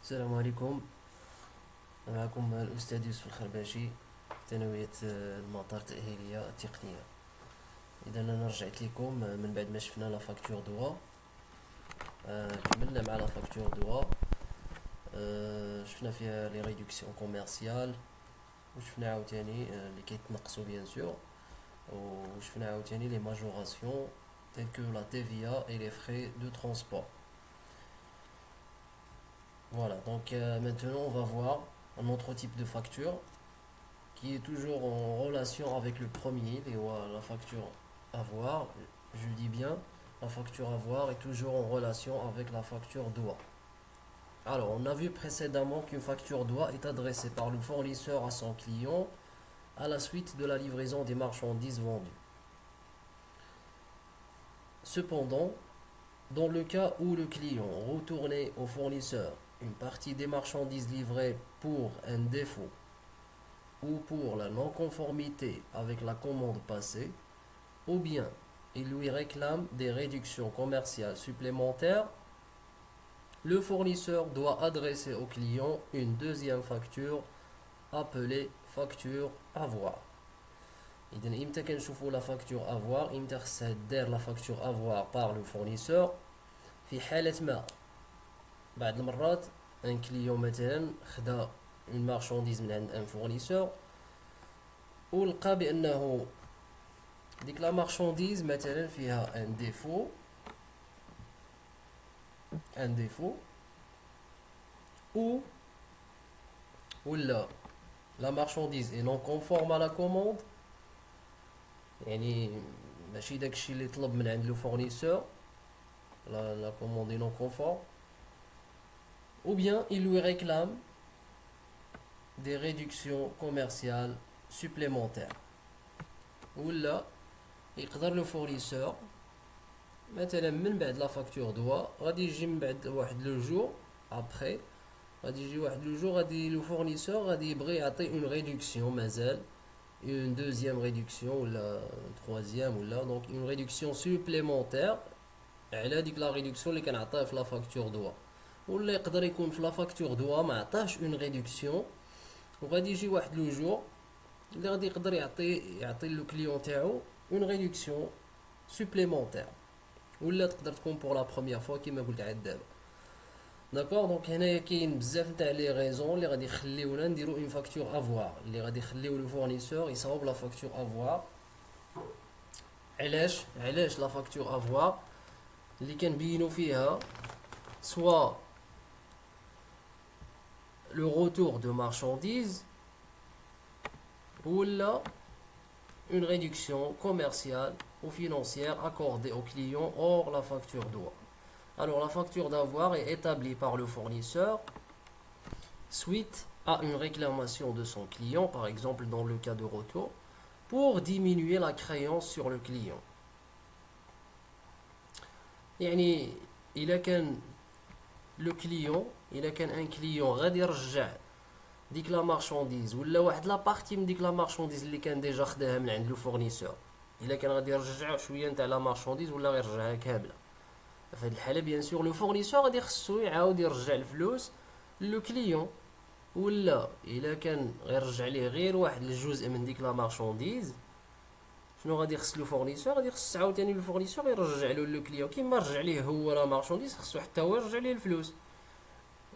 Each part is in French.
السلام عليكم. معكم الأستاذ يوسف الخرباشي، ثانوية المطار التأهيلية التقنية. إذا أنا رجعت لكم من بعد ما شفنا لا فاكتور دوا. كملنا مع لا فاكتور دوا. شفنا فيها لي ريدكسيون كوميرسيال، وشفنا عاوتاني اللي كيتنقصوا بيان سور، وشفنا عاوتاني لي ماجوراسيون telles que la TVA et les frais de transport. Voilà, donc maintenant on va voir un autre type de facture qui est toujours en relation avec le premier, la facture avoir. Je dis bien, la facture avoir est toujours en relation avec la facture doit. Alors, on a vu précédemment qu'une facture doit est adressée par le fournisseur à son client à la suite de la livraison des marchandises vendues. Cependant, dans le cas où le client retournait au fournisseur une partie des marchandises livrées pour un défaut ou pour la non-conformité avec la commande passée, ou bien il lui réclame des réductions commerciales supplémentaires, le fournisseur doit adresser au client une deuxième facture appelée facture avoir. إذن إمتى كنشوفوا لا فاكتور avoir؟ إمتى خصها دير لا فاكتور avoir par le fournisseur؟ في حالة ما بعض المرات ان كليون مثلا خدا اون مارشانديز من عند ان فورنيسور ولقى بانه ديك لا مارشانديز مثلا فيها ان ديفو ou ولا لا مارشانديز اي نون كونفورم على لا كوموند، يعني ماشي داكشي اللي طلب من عند لو فورنيسور، لا commande est non conforme, ou bien il lui réclame des réductions commerciales supplémentaires. ولا يقدر لو فورنيسور مثلا من بعد لا فاكتور دوا غادي يجي من بعد واحد لو جور ابخي، غادي يجي واحد لو جور غادي لو فورنيسور غادي يبغي يعطي اون ريدكسيون، مازال اون دوزيام ريدكسيون ولا تروازيام، ولا دونك اون ريدكسيون سوبليمونتير على ديك لا ريدكسيون اللي كنعطيها في لا فاكتور دوا. ولا يقدر يكون في لا فاكتور دوا ما عطاش اون ريدكسيون، وغادي يجي واحد لو جور اللي غادي يقدر يعطي لو كليون تاعو اون ريدكسيون سوبليمونتير، ولا تقدر تكون بور لا بروميير فوا كيما قلت عاد دابا. داكوغ، دونك هنايا كاين بزاف نتاع لي ريزون اللي غادي يخليونا نديرو اون فاكتور افوار، اللي غادي يخليو لو فورنيسور يصاوب لا فاكتور افوار. علاش لا فاكتور افوار اللي كنبينو فيها سوا لو روتور دو مارشانديز ولا une réduction commerciale ou financière accordée au client hors la facture doit. Alors la facture d'avoir est établie par le fournisseur suite à une réclamation de son client, par exemple dans le cas de retour, pour diminuer la créance sur le client. يعني إذا كان لو كليون، إذا كان ان كليون غادي يرجع ديك لا مارشانديز ولا واحد لا بارتي من ديك لا مارشانديز اللي كان ديجا خداها من عند لو فورنيسور، الا كان غادي يرجع شويه نتاع لا مارشانديز ولا غيرجعها كامله، في هذه الحاله بيان سور لو فورنيسور غادي خصو يعاود يرجع الفلوس لو كليون، ولا الا كان غيرجع ليه غير واحد الجزء من ديك لا مارشانديز، شنو غادي يخص لو فورنيسور؟ غادي يخص عاوتاني لو فورنيسور يرجع له لو كليون كيما رجع ليه هو لا مارشانديز، خصو حتى هو يرجع ليه الفلوس.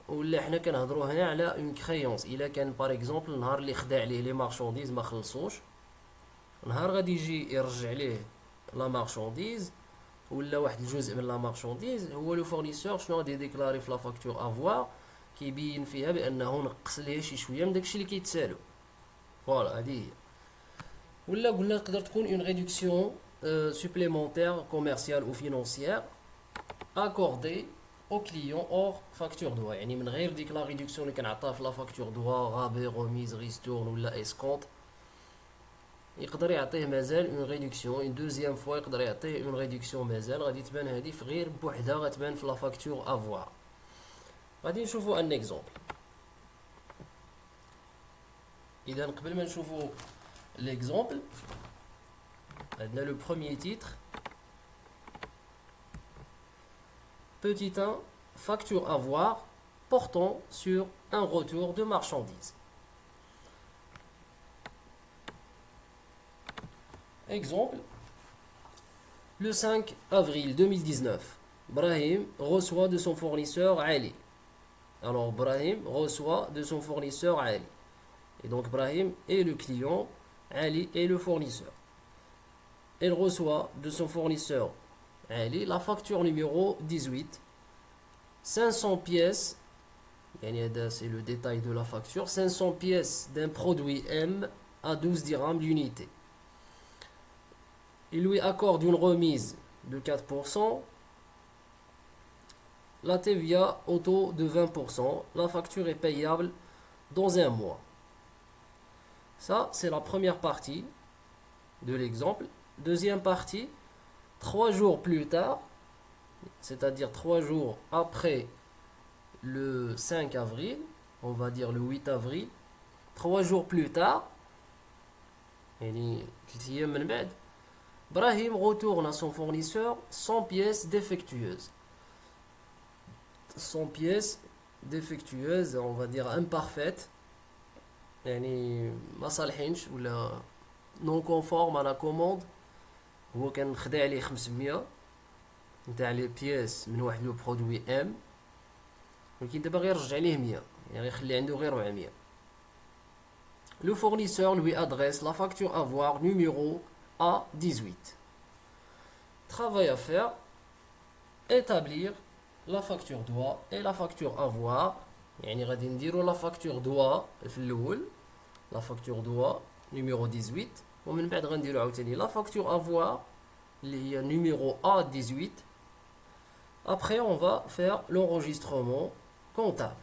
ولا حنا كنهضروا هنا على اون كريونس، الا كان باغ اكزومبل النهار اللي خدا عليه لي مارشانديز ما خلصوش، نهار غادي يجي يرجع ليه لا مارشانديز ولا واحد الجزء من لا مارشانديز، هو لو فورنيسور شنو غادي يديكلاري في لا فاكتور افوار؟ كيبين فيها بانه نقص ليه شي شويه من داكشي اللي كيتسالو. فوالا هذه هي. ولا قلنا تقدر تكون اون ريدكسيون supplémentaire commerciale ou financière accordée au client hors facture دوا، يعني من غير ديك لا ريدكسيون اللي كنعطيها في لا فاكتور دوا، غابي روميز ريستورن ولا اسكونت، يقدر يعطيه مازال اون ريدكسيون اون دوزيام فوا، يقدر يعطيه اون ريدكسيون مازال غادي تبان هذه في غير بوحدها، غتبان في لا فاكتور افوار. غادي نشوفوا ان اكزومبل. اذا قبل ما نشوفوا ليكزومبل عندنا لو بروميير تيتر petit 1 facture avoir portant sur un retour de marchandises. Exemple, le 5 avril 2019, Brahim reçoit de son fournisseur Ali. Alors Brahim reçoit de son fournisseur Ali. Et donc Brahim est le client, Ali est le fournisseur. Il reçoit de son fournisseur Ali la facture numéro 18, 500 pièces, c'est le détail de la facture, 500 pièces d'un produit M à 12 dirhams l'unité. Il lui accorde une remise de 4%, la TVA au taux de 20%, la facture est payable dans un mois. Ça, c'est la première partie de l'exemple. Deuxième partie, 3 jours plus tard, c'est-à-dire 3 jours après le 5 avril, on va dire le 8 avril, 3 jours plus tard, Brahim retourne à son fournisseur 100 pièces défectueuses. 100 pièces défectueuses, on va dire imparfaites, ما صالحينش ولا non conforme à la commande. هو كان خدا عليه 500 نتاع لي بياس من واحد لو برودوي ام، ولكن دابا غير رجع عليه 100، يعني يخلي عنده غير 400. Le fournisseur lui adresse la facture avoir numéro A18. Travail à faire, établir la facture doit et la facture avoir. يعني غادي نديرو la facture doit في الاول، la facture doit numéro 18، ومن بعد غنديرو عاوتاني la facture avoir اللي هي numéro A18. Après on va faire l'enregistrement comptable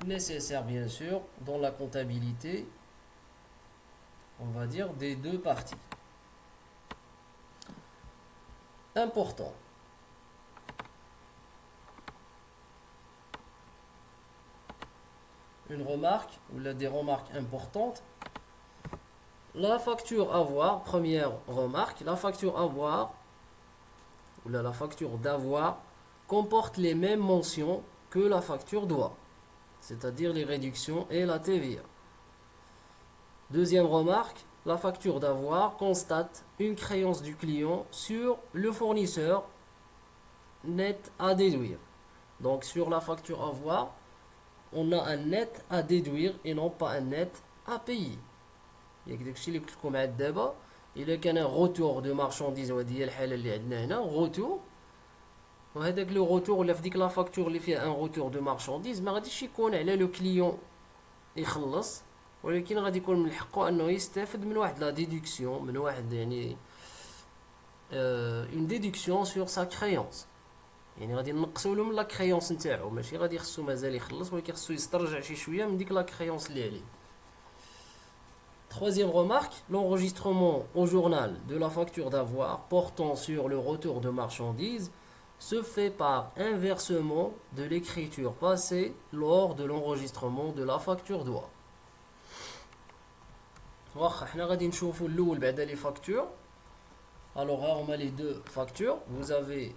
nécessaire bien sûr dans la comptabilité, on va dire, des deux parties. Important. Une remarque ou des remarques importantes. La facture avoir, première remarque, la facture avoir ou la facture d'avoir comporte les mêmes mentions que la facture doit, c'est-à-dire les réductions et la TVA. Deuxième remarque, la facture d'avoir constate une créance du client sur le fournisseur net à déduire. Donc sur la facture avoir, on a un net à déduire et non pas un net à payer. Il y a داكشي اللي قلت لكم عاد دابا، الا كان روتور دو مارشانديز وهذه هي الحاله اللي عندنا هنا روتور، وهذاك لو روتور ولا في ديك لا فاكتور اللي فيها ان روتور دو مارشانديز ما غاديش يكون على لو كليون يخلص، ولكن غادي يكون من حقه انه يستافد من واحد لا ديدكسيون، من واحد يعني اون ديدكسيون سور سا كريونس، يعني غادي نقصوا له من لا كريونس نتاعو، ماشي غادي خصو مازال يخلص، ولكن خصو يسترجع شي شويه من ديك لا كريونس اللي عليه. Troisième remarque, l'enregistrement au journal de la facture d'avoir portant sur le retour de marchandises se fait par inversement de l'écriture passée lors de l'enregistrement de la facture doit. واخا حنا غادي نشوفوا الاول بعدا لي فاكتور. Alors là on a les deux factures. Vous avez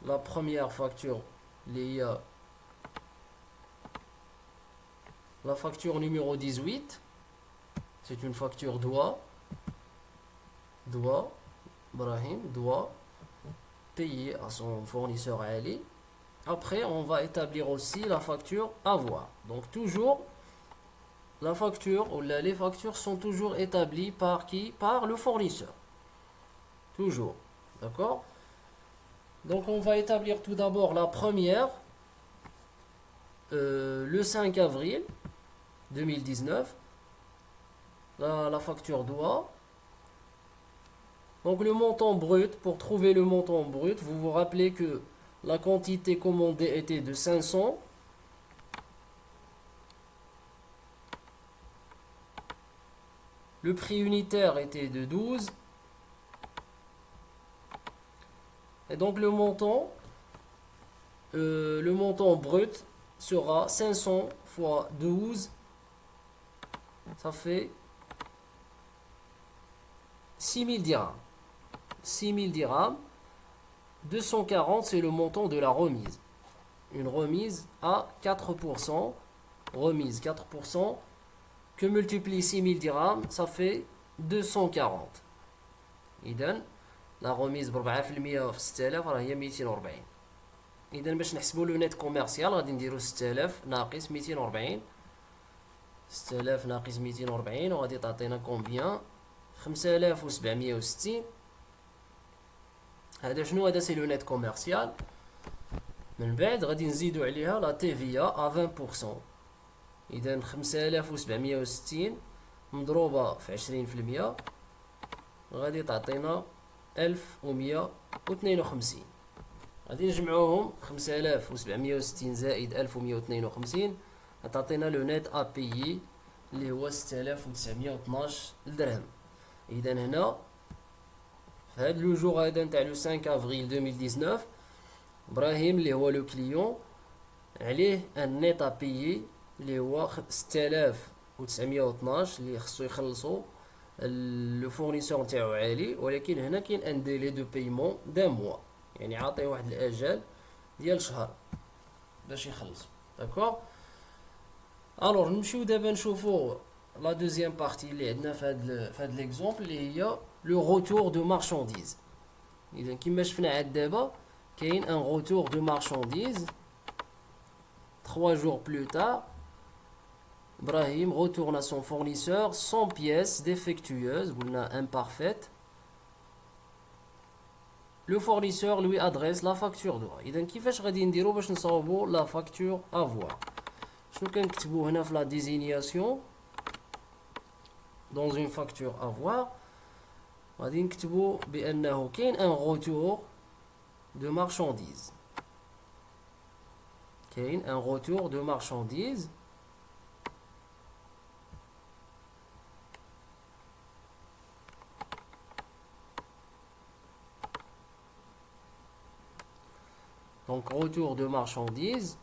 la première facture اللي هي la facture numéro 18. C'est une facture doit, Brahim doit payer à son fournisseur Ali. Après, on va établir aussi la facture avoir. Donc toujours, la facture ou les factures sont toujours établies par qui? Par le fournisseur. Toujours. D'accord? Donc on va établir tout d'abord la première, le 5 avril 2019. La facture doit. Donc le montant brut, pour trouver le montant brut, vous vous rappelez que la quantité commandée était de 500. Le prix unitaire était de 12. Et donc le montant brut sera 500 fois 12. Ça fait 6000 dirhams. 6000 dirhams. 240, c'est le montant de la remise. une remise à 4%. Remise 4%. Que multiplie 6000 dirhams, ça fait 240. إذا لا روميز ب 4% في 6000 راه هي 240. إذا باش نحسبوا لو نيت كوميرسيال غادي نديرو 6000 ناقص 240. 6000 ناقص 240 وغادي تعطينا كومبيان 5760. هذا شنو؟ هذا سي لو نيت كوميرسيال. من بعد غادي نزيدو عليها لا تي في ا 20%. إذا 5760 مضروبة في 20% غادي تعطينا 1152. غادي نجمعوهم 5760 زائد 1152 غتعطينا لو نيت ا بيي اللي هو 6912 درهم. إذا هنا في هاد لو جور هذا نتاع لو 5 افريل 2019 إبراهيم اللي هو لو كليون عليه ان نيت ا بيي اللي هو 6912 اللي خصو يخلصو لو فورنيسور نتاعو عالي، ولكن هنا كاين ان ديلي دو بايمون دان موا، يعني عاطيه واحد الاجال ديال شهر باش يخلصو. داكوغ. الوغ نمشيو دابا نشوفو لا دوزيام بارتي اللي عندنا في هاد ليكزومبل اللي هي لو روتور دو مارشانديز. اذا كيما شفنا عاد دابا كاين ان روتور دو مارشانديز 3 jours plus tard. Brahim retourne à son fournisseur 100 pièces défectueuses, ou imparfaites. Le fournisseur lui adresse la facture droit. إذا كيفاش غادي نديرو باش نصاوبو لا فاكتور افوار؟ شنو كنكتبو هنا في لا ديزينياسيون dans une facture avoir؟ غادي نكتبو بأنه كاين ان retour de marchandise. كاين ان retour de marchandise. Donc retour de marchandises.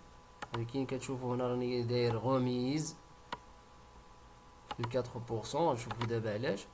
كاين كتشوفوا هنا راني داير remise de 4%. نشوفوا دابا علاش.